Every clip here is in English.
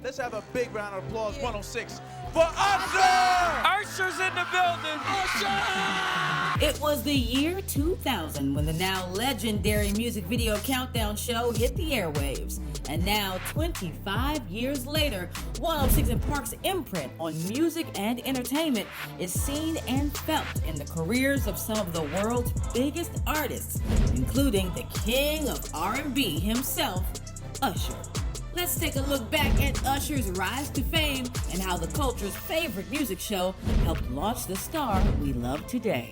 Let's have a big round of applause, 106, for Usher! Usher's in the building. Usher! It was the year 2000 when the now legendary music video countdown show hit the airwaves. And now, 25 years later, 106 & Park's imprint on music and entertainment is seen and felt in the careers of some of the world's biggest artists, including the King of R&B himself, Usher. Let's take a look back at Usher's rise to fame and how the culture's favorite music show helped launch the star we love today.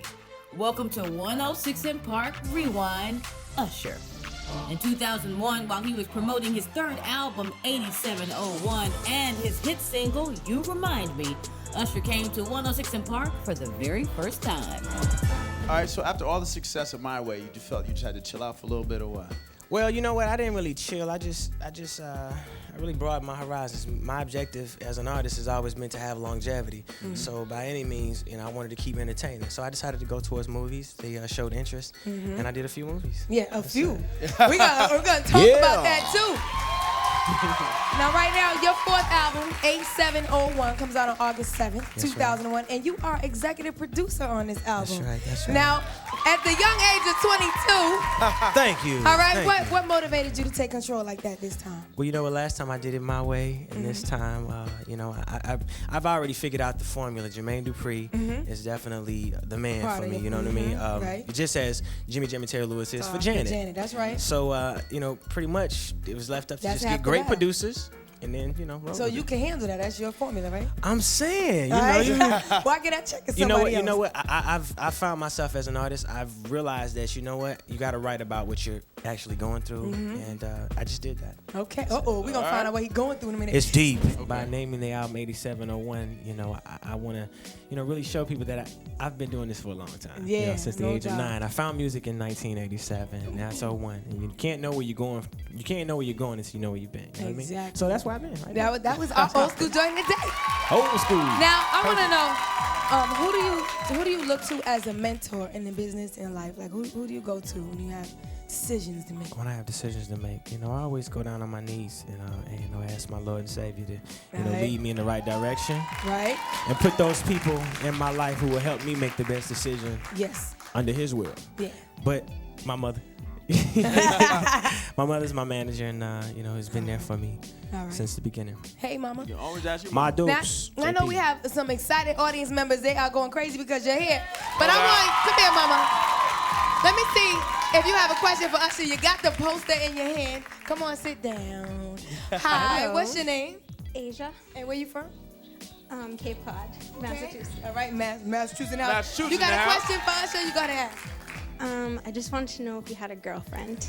Welcome to 106 & Park Rewind, Usher. In 2001, while he was promoting his third album, 8701, and his hit single, You Remind Me, Usher came to 106 & Park for the very first time. All right, so after all the success of My Way, you just felt you just had to chill out for a little bit or what? Well, you know what? I didn't really chill. I really broadened my horizons. My objective as an artist has always been to have longevity. So by any means, I wanted to keep entertaining. So I decided to go towards movies. They showed interest, and I did a few movies. Yeah, a few. We're gonna talk about that too. Now, right now, your fourth album, 8701, comes out on August 7th, 2001, and you are executive producer on this album. That's right. Now, at the young age of 22. Thank you. All right, what motivated you to take control like that this time? Well, last time I did it my way, and this time, I've already figured out the formula. Jermaine Dupri is definitely the man for me. You know what I mean? Right. Just as Jimmy Terry Lewis is for Janet. Janet, that's right. So, pretty much it was left up to just get great producers. And then, roll So with you it. can handle that. That's your formula, right? I'm saying, Why get that check at somebody else? You know what? I've found myself as an artist. I've realized that, you got to write about what you're actually going through. And I just did that. Okay. We're going to find out what he's going through in a minute. It's deep. Okay. By naming the album 8701, I want to, really show people that I've been doing this for a long time. Yeah, since the age of 9. I found music in 1987. Now it's 01. And you can't know where you're going. You can't know where you're going until you know where you've been. You know what I mean? So that's where I've been. Right that was our old school joint today. Old school. Now I want to know, who do you look to as a mentor in the business and life? Like who do you go to when you have decisions to make? When I have decisions to make, I always go down on my knees, and ask my Lord and Savior to, lead me in the right direction. Right. And put those people in my life who will help me make the best decision. Yes. Under His will. Yeah. But my mother. My mother's my manager, and has been there for me since the beginning. Hey, Mama. You always ask your my mom. dukes. Now, I know we have some excited audience members. They are going crazy because you're here. But come here, Mama. Let me see if you have a question for Usher. You got the poster in your hand. Come on, sit down. Hi, Hello. What's your name? Asia. And where you from? Cape Cod, Massachusetts. All right, Massachusetts. Now, Massachusetts you got now. a question for Usher? You got to ask. I just wanted to know if you had a girlfriend.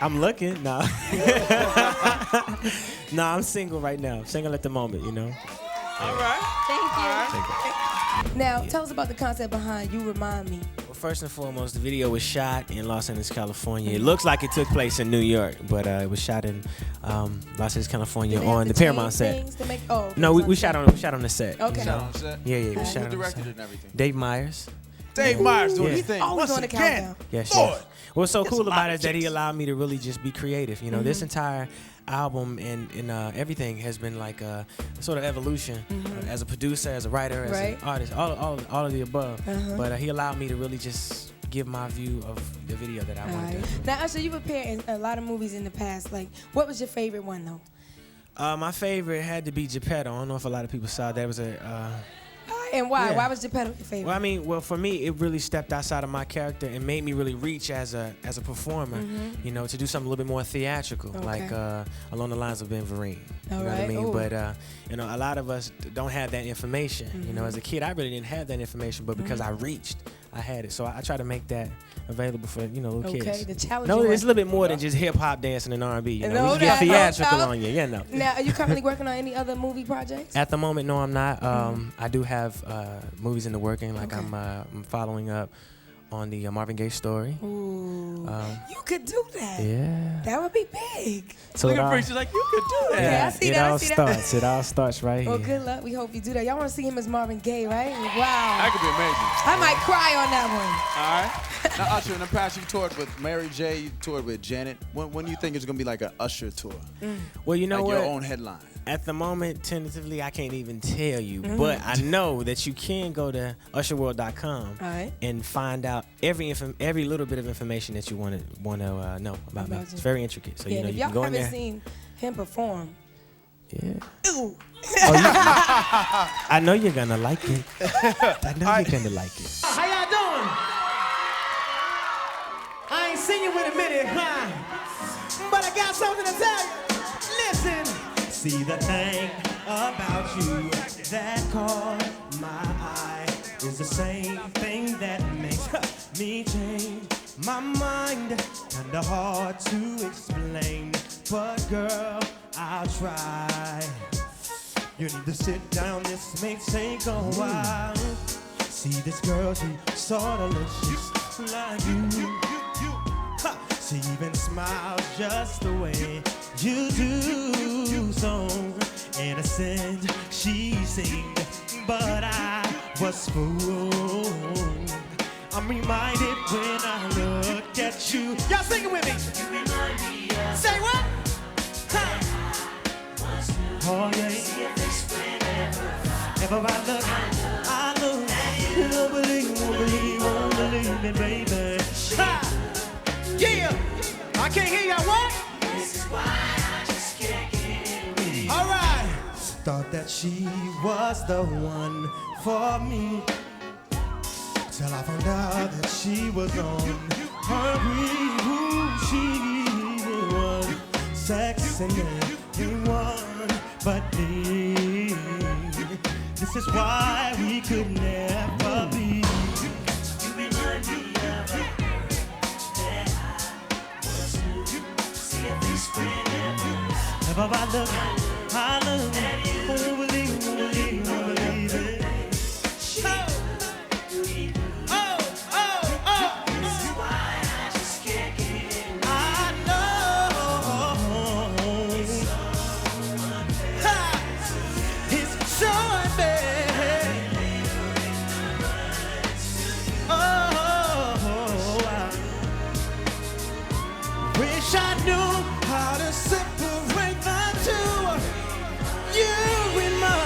I'm looking. No. No, I'm single right now. Single at the moment, All right. Thank you. Now, tell us about the concept behind You Remind Me. Well, first and foremost, the video was shot in Los Angeles, California. It looks like it took place in New York, but it was shot in Los Angeles, California on the Paramount set. No, we shot on the set. Okay. Yeah, we Who shot on the directed set. it and everything? Dave Myers. Dave Myers doing his thing. Always Once on the again. countdown. Yes, Lord. yes. What's so cool a lot about it of is that he chicks. allowed me to really just be creative. This entire album and everything has been like a sort of evolution as a producer, as a writer, as an artist, all of the above. But he allowed me to really just give my view of the video that I wanted to do. Now, Usher, you've appeared in a lot of movies in the past. Like, what was your favorite one, though? My favorite had to be Geppetto. I don't know if a lot of people saw that. It was And why? Yeah. Why was Geppetto your favorite? Well, for me, it really stepped outside of my character and made me really reach as a performer, to do something a little bit more theatrical, like along the lines of Ben Vereen. You know what I mean? Ooh. But, a lot of us don't have that information. As a kid, I really didn't have that information, but because I reached, I had it. So I try to make that available for, little kids. Okay, the challenge. No, it's a little bit more than just hip-hop dancing and R&B. No, we get that- theatrical no. on you, Now, are you currently working on any other movie projects? At the moment, no, I'm not. I do have movies in the working. Like I'm following up on the Marvin Gaye story. Ooh. You could do that. Yeah. That would be big. So Look at Freak, like, you could do that. Okay, I see that. I see that. It all starts right here. Well, good luck. We hope you do that. Y'all want to see him as Marvin Gaye, right? Wow. That could be amazing. I might cry on that one. All right. Now, Usher, in the past, you toured with Mary J, you toured with Janet. When do you think it's going to be like an Usher tour? Well, you know like what? your own headline. At the moment, tentatively, I can't even tell you. But I know that you can go to usherworld.com and find out every little bit of information that you want to know about me. It's very intricate. So, you know, you can go in there. If y'all haven't seen him perform. Yeah. Ooh. I know you're going to like it. I know you're going to like it. How y'all doing? I ain't seen you in a minute, but I got something to tell you. Listen. See, the thing about you that caught my eye is the same thing that makes me change my mind. Kinda hard to explain, but girl, I'll try. You need to sit down, this may take a while. See, this girl, she sorta looks just like you. She even smiles just the way you do. So innocent she seemed, but I was fooled. I'm reminded when I look at you. Y'all sing it with me. You remind me of. Say what? Oh yeah. Ever I look, won't believe me, baby. Yeah, I can't hear y'all. What? This is why I just can't get with. All right. Thought that she was the one for me, till I found out that she was on her way. Who she was, sexing everyone but me. This is why we could never be. You remind me of her. Never I look, won't believe it. This is why I just can't get it. I know it's so unfair. I wish I knew how to separate the two. You and mine.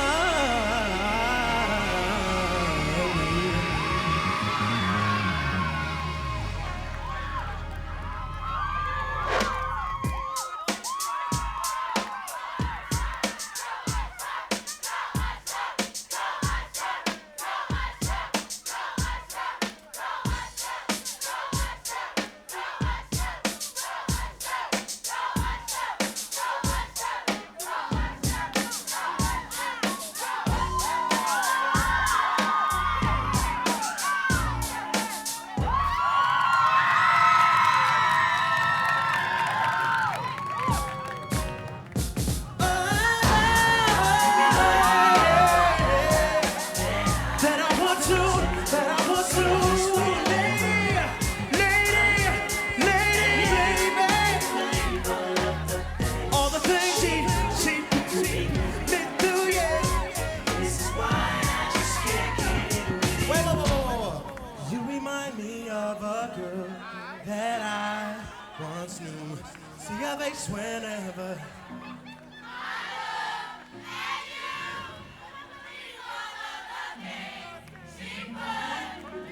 That I once knew. See her face whenever.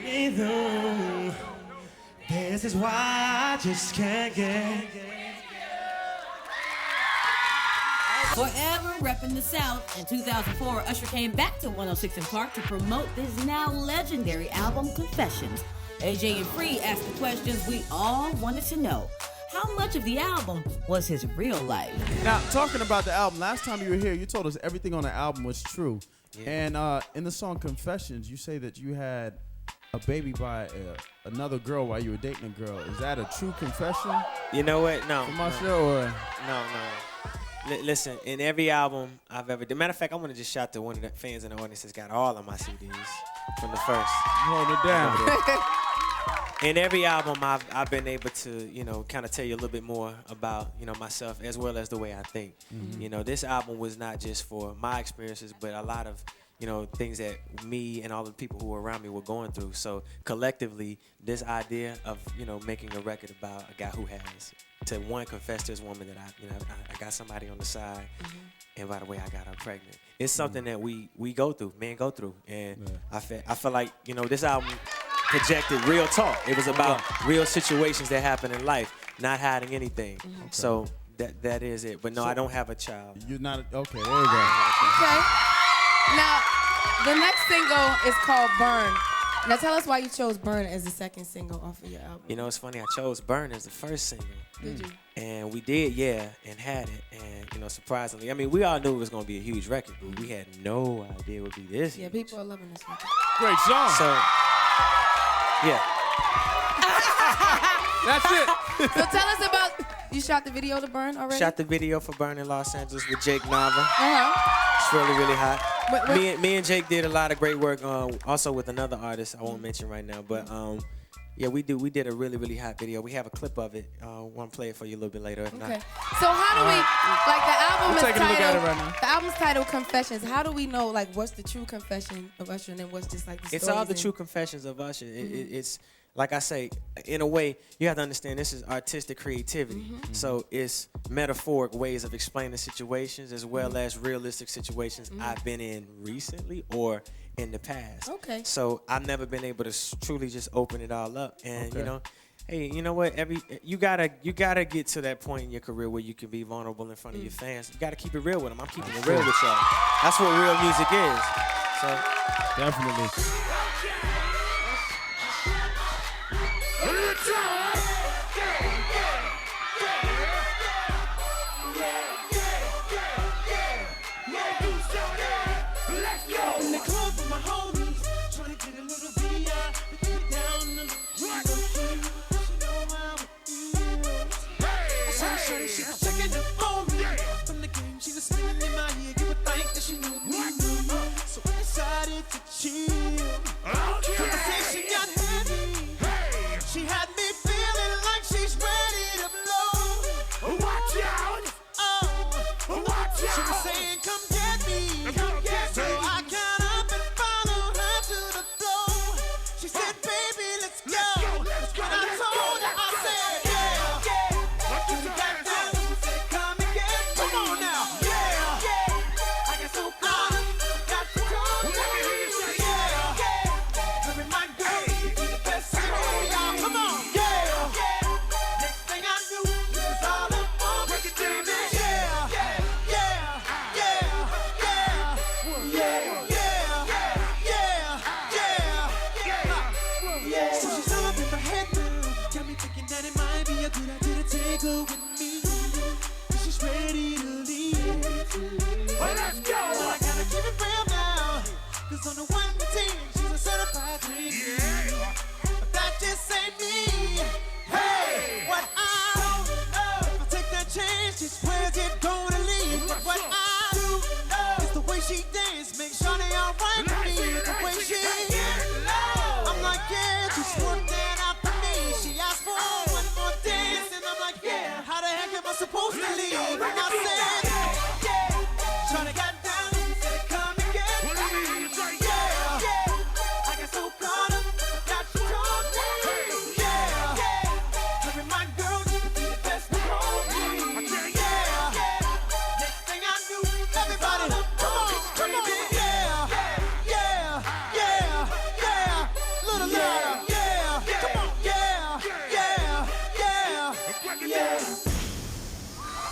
Either. This is why I just can't get. Forever repping the South, in 2004, Usher came back to 106 in Park to promote his now legendary album, Confessions. AJ and Free asked the questions we all wanted to know. How much of the album was his real life? Now, talking about the album, last time you were here, you told us everything on the album was true. Yeah. And in the song Confessions, you say that you had a baby by another girl while you were dating a girl. Is that a true confession? You know what? No. From Usher or? No. Listen, in every album I've ever done. Matter of fact, I want to just shout to one of the fans in the audience that's got all of my CDs from the first. Hold it down. in every album, I've been able to, you know, kind of tell you a little bit more about, you know, myself as well as the way I think. You know, this album was not just for my experiences, but a lot of, you know, things that me and all the people who were around me were going through. So collectively, this idea of, you know, making a record about a guy who has to one confess to his woman that I got somebody on the side, and by the way, I got her pregnant. It's something that we go through, men go through, and I feel like, you know, this album projected real talk. It was about real situations that happen in life, not hiding anything. So that is it. But no, I don't have a child. You're not okay. There you go. Okay. Now, the next single is called Burn. Now tell us why you chose Burn as the second single off of your album. You know, it's funny, I chose Burn as the first single. Did you? And we did, and had it. And, you know, surprisingly, I mean, we all knew it was going to be a huge record, but we had no idea it would be this. Yeah, people are loving this record. Great song. So, yeah. That's it. So tell us about, you shot the video to Burn already? Shot the video for Burn in Los Angeles with Jake Nava. Uh-huh. It's really, really hot. What? Me and Jake did a lot of great work, also with another artist I won't mention right now, but yeah, we did a really, really hot video. We have a clip of it. Want to play it for you a little bit later. If Okay. not. So how do we, like the album We're is taking a look at titled, it right now. the album's titled Confessions. How do we know like what's the true confession of Usher and then what's just like the It's stories all the and- true confessions of Usher. It's like I say, in a way, you have to understand this is artistic creativity. So it's metaphoric ways of explaining situations as well as realistic situations I've been in recently or in the past. Okay. So I've never been able to truly just open it all up. And you know, hey, you know what? You gotta get to that point in your career where you can be vulnerable in front of your fans. You gotta keep it real with them. I'm keeping it real with y'all. That's what real music is. So Definitely.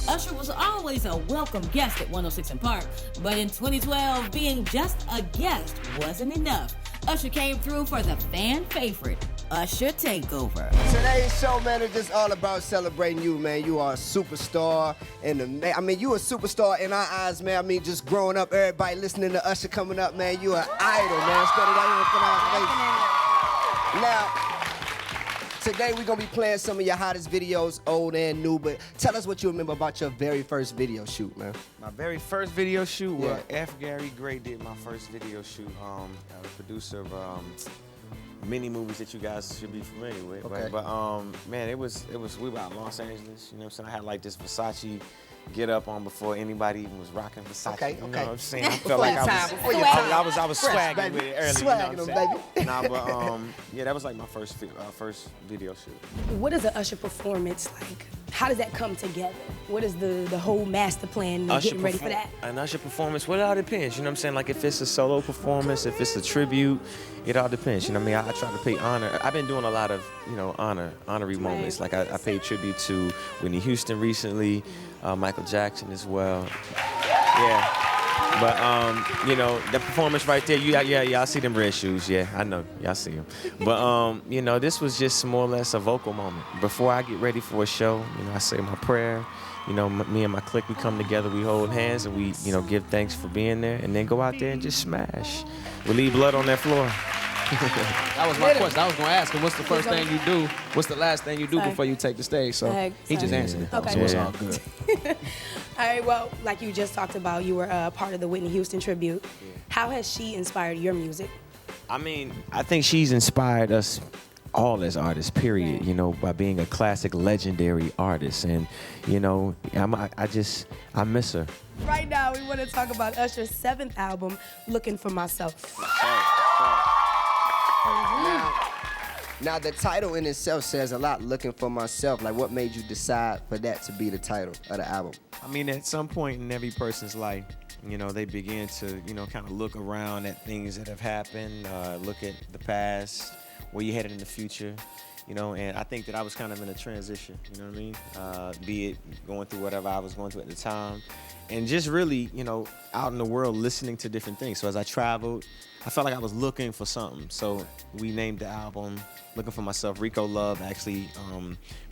Usher was always a welcome guest at 106 & Park, but in 2012, being just a guest wasn't enough. Usher came through for the fan favorite, Usher Takeover. Today's show, man, is just all about celebrating you, man. You are a superstar, you a superstar in our eyes, man. I mean, just growing up, everybody listening to Usher coming up, man. You an idol, man. Now, today we're gonna be playing some of your hottest videos, old and new, but tell us what you remember about your very first video shoot, man. My very first video shoot, well, F. Gary Gray did my first video shoot. The producer of many movies that you guys should be familiar with. Okay. Right? But man, it was we were out in Los Angeles. You know what I'm saying? I had like this Versace get up on before anybody even was rocking Versace. Okay, You know okay. what I'm saying? I felt like I was swagging with it early. Swagging you know them, what I'm baby. saying? Nah, but yeah, that was like my first video shoot. What is an Usher performance like? How does that come together? What is the whole master plan and getting ready for that? An Usher performance, well, it all depends. You know what I'm saying? Like if it's a solo performance, if it's a tribute, it all depends. You know what I mean? I try to pay honor. I've been doing a lot of, honorary moments. Like I paid tribute to Whitney Houston recently, Michael Jackson as well. Yeah. But, the performance right there, y'all see them red shoes. Yeah, I know. Y'all see them. But, this was just more or less a vocal moment. Before I get ready for a show, I say my prayer. Me and my clique, we come together, we hold hands, and we, give thanks for being there, and then go out there and just smash. We leave blood on that floor. That was my question. I was going to ask him, what's the first thing you do? What's the last thing you do before you take the stage? So he just answered it. Okay. So it's all good. All right, well, like you just talked about, you were part of the Whitney Houston tribute. How has she inspired your music? I mean, I think she's inspired us all as artists, period, by being a classic, legendary artist. And, I miss her. Right now, we want to talk about Usher's 7th album, Looking for Myself. Now, the title in itself says a lot, Looking for Myself. Like, what made you decide for that to be the title of the album? I mean, at some point in every person's life, they begin to, kind of look around at things that have happened, look at the past, where you're headed in the future, and I think that I was kind of in a transition, you know what I mean? Be it going through whatever I was going through at the time, and just really, out in the world listening to different things. So as I traveled, I felt like I was looking for something. So we named the album Looking for Myself. Rico Love actually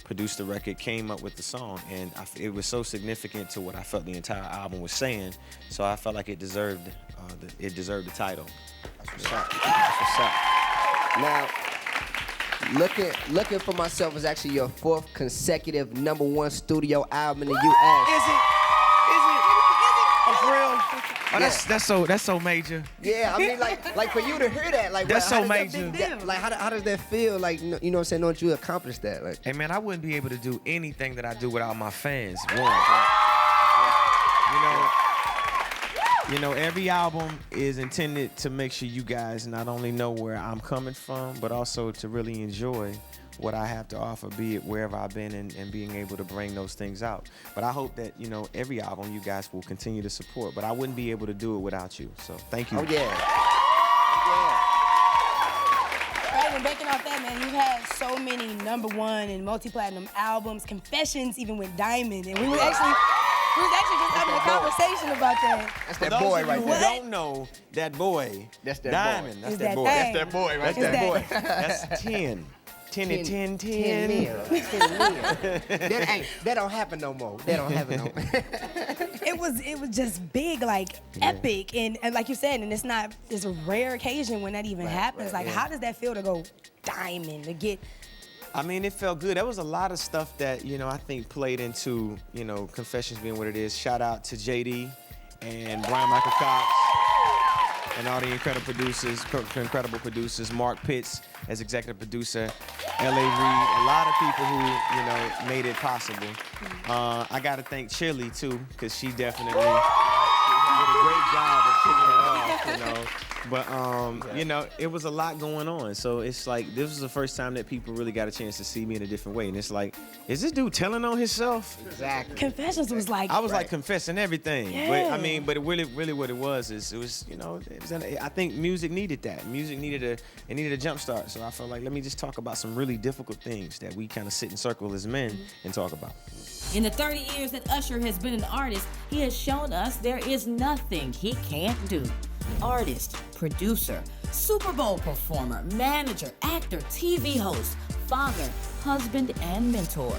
produced the record, came up with the song, and it was so significant to what I felt the entire album was saying. So I felt like it deserved the title. That's what's up. That's what's up. Now, Looking for Myself is actually your 4th consecutive #1 studio album in the U.S. Is it? Oh, for real? Oh, that's so major. Yeah, I mean, like for you to hear that, like that's so major. How does that feel? Like, you know what I'm saying? Don't you accomplish that? Like, hey man, I wouldn't be able to do anything that I do without my fans. Every album is intended to make sure you guys not only know where I'm coming from, but also to really enjoy what I have to offer, be it wherever I've been, and being able to bring those things out. But I hope that, every album you guys will continue to support, but I wouldn't be able to do it without you. So thank you. Oh, yeah. Right, and banking off that, man, you've had so many #1 and multi-platinum albums. Confessions even went diamond, and we was actually just having a conversation about that. That's that boy right there. Who don't know that boy? That's that diamond. boy. That's Is that that boy. thing. That's that boy right Is there. that- That's 10. 10 and 10. 10 mil. 10 mil. That don't happen no more. That don't happen no more. It was just big, like epic, and like you said, and it's a rare occasion when that even happens. How does that feel to go diamond, to get? I mean, it felt good. There was a lot of stuff that, I think played into, Confessions being what it is. Shout out to JD and Brian Michael Cox and all the incredible producers, Mark Pitts as executive producer, L.A. Reid, a lot of people who, made it possible. I got to thank Chili, too, because she definitely did a great job of kicking it off, But, it was a lot going on. So it's like, this was the first time that people really got a chance to see me in a different way. And it's like, is this dude telling on himself? Exactly. Confessions was like... I was like confessing everything. Yeah. But it really what it was, I think music needed that. Music needed a jump start. So I felt like, let me just talk about some really difficult things that we kind of sit in circle as men and talk about. In the 30 years that Usher has been an artist, he has shown us there is nothing he can't do. Artist, producer, Super Bowl performer, manager, actor, TV host, father, husband, and mentor.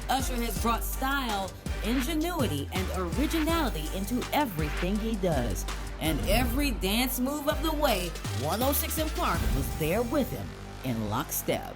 Usher has brought style, ingenuity, and originality into everything he does. And every dance move of the way, 106 & Park was there with him in lockstep.